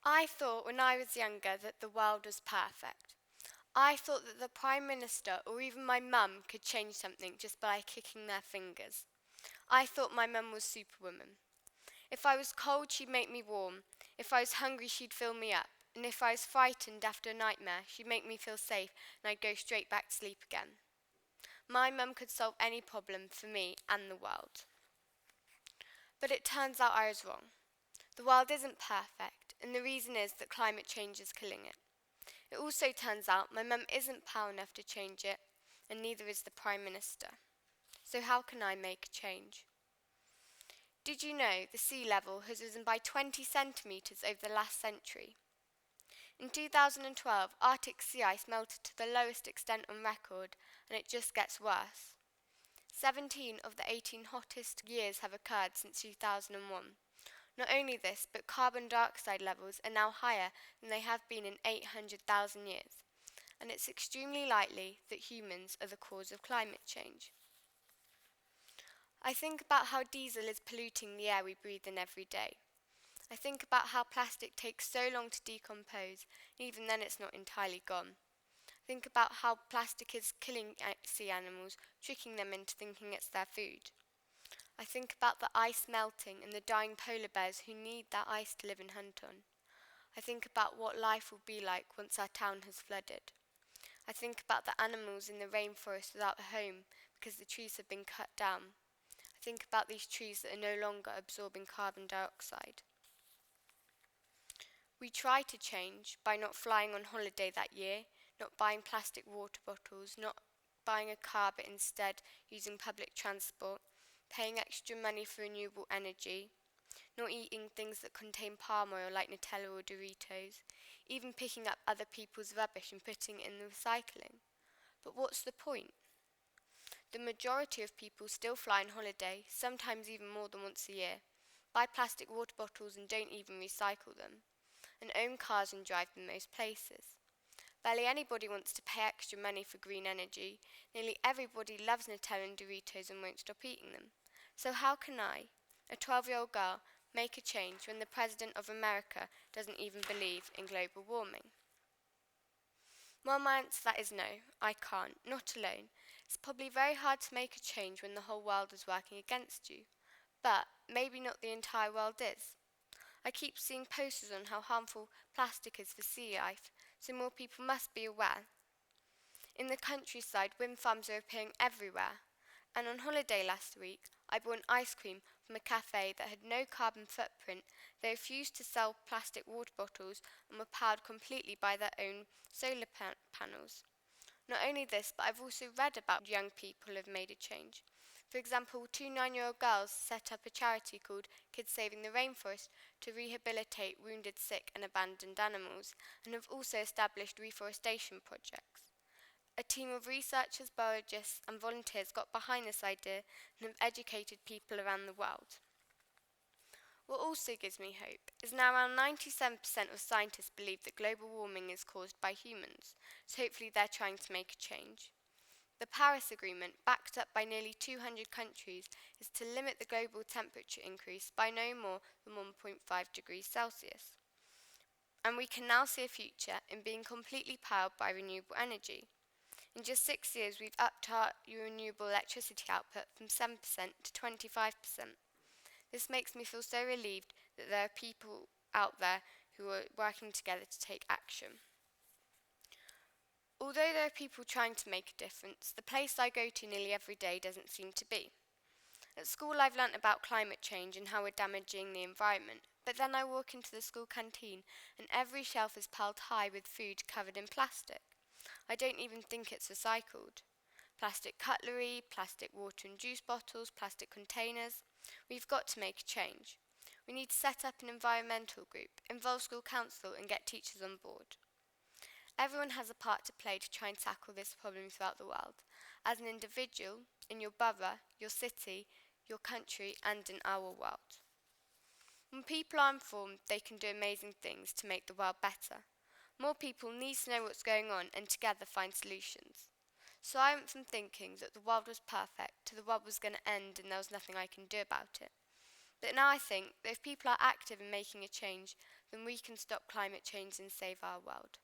I thought when I was younger that the world was perfect. I thought that the Prime Minister or even my mum could change something just by kicking their fingers. I thought my mum was Superwoman. If I was cold, she'd make me warm. If I was hungry, she'd fill me up. And if I was frightened after a nightmare, she'd make me feel safe and I'd go straight back to sleep again. My mum could solve any problem for me and the world. But it turns out I was wrong. The world isn't perfect, and the reason is that climate change is killing it. It also turns out my mum isn't power enough to change it, and neither is the Prime Minister. So how can I make a change? Did you know the sea level has risen by 20 centimetres over the last century? In 2012, Arctic sea ice melted to the lowest extent on record, and it just gets worse. 17 of the 18 hottest years have occurred since 2001. Not only this, but carbon dioxide levels are now higher than they have been in 800,000 years, and it's extremely likely that humans are the cause of climate change. I think about how diesel is polluting the air we breathe in every day. I think about how plastic takes so long to decompose, and even then it's not entirely gone. I think about how plastic is killing sea animals, tricking them into thinking it's their food. I think about the ice melting and the dying polar bears who need that ice to live and hunt on. I think about what life will be like once our town has flooded. I think about the animals in the rainforest without a home because the trees have been cut down. I think about these trees that are no longer absorbing carbon dioxide. We try to change by not flying on holiday that year, not buying plastic water bottles, not buying a car but instead using public transport, paying extra money for renewable energy, not eating things that contain palm oil like Nutella or Doritos, even picking up other people's rubbish and putting it in the recycling. But what's the point? The majority of people still fly on holiday, sometimes even more than once a year, buy plastic water bottles and don't even recycle them, and own cars and drive them most places. Barely anybody wants to pay extra money for green energy. Nearly everybody loves Nutella and Doritos and won't stop eating them. So how can I, a 12-year-old girl, make a change when the President of America doesn't even believe in global warming? Well, my answer to that is no, I can't, not alone. It's probably very hard to make a change when the whole world is working against you. But maybe not the entire world is. I keep seeing posters on how harmful plastic is for sea life, so more people must be aware. In the countryside, wind farms are appearing everywhere. And on holiday last week, I bought an ice cream from a cafe that had no carbon footprint. They refused to sell plastic water bottles and were powered completely by their own solar panels. Not only this, but I've also read about young people who have made a change. For example, two 9-year-old girls set up a charity called Kids Saving the Rainforest to rehabilitate wounded, sick and abandoned animals, and have also established reforestation projects. A team of researchers, biologists and volunteers got behind this idea and have educated people around the world. What also gives me hope is now around 97% of scientists believe that global warming is caused by humans, so hopefully they're trying to make a change. The Paris Agreement, backed up by nearly 200 countries, is to limit the global temperature increase by no more than 1.5 degrees Celsius. And we can now see a future in being completely powered by renewable energy. In just 6 years, we've upped our renewable electricity output from 7% to 25%. This makes me feel so relieved that there are people out there who are working together to take action. Although there are people trying to make a difference, the place I go to nearly every day doesn't seem to be. At school, I've learnt about climate change and how we're damaging the environment, but then I walk into the school canteen and every shelf is piled high with food covered in plastic. I don't even think it's recycled. Plastic cutlery, plastic water and juice bottles, plastic containers. We've got to make a change. We need to set up an environmental group, involve school council and get teachers on board. Everyone has a part to play to try and tackle this problem throughout the world. As an individual, in your borough, your city, your country and in our world. When people are informed, they can do amazing things to make the world better. More people need to know what's going on and together find solutions. So I went from thinking that the world was perfect to the world was going to end and there was nothing I can do about it. But now I think that if people are active in making a change, then we can stop climate change and save our world.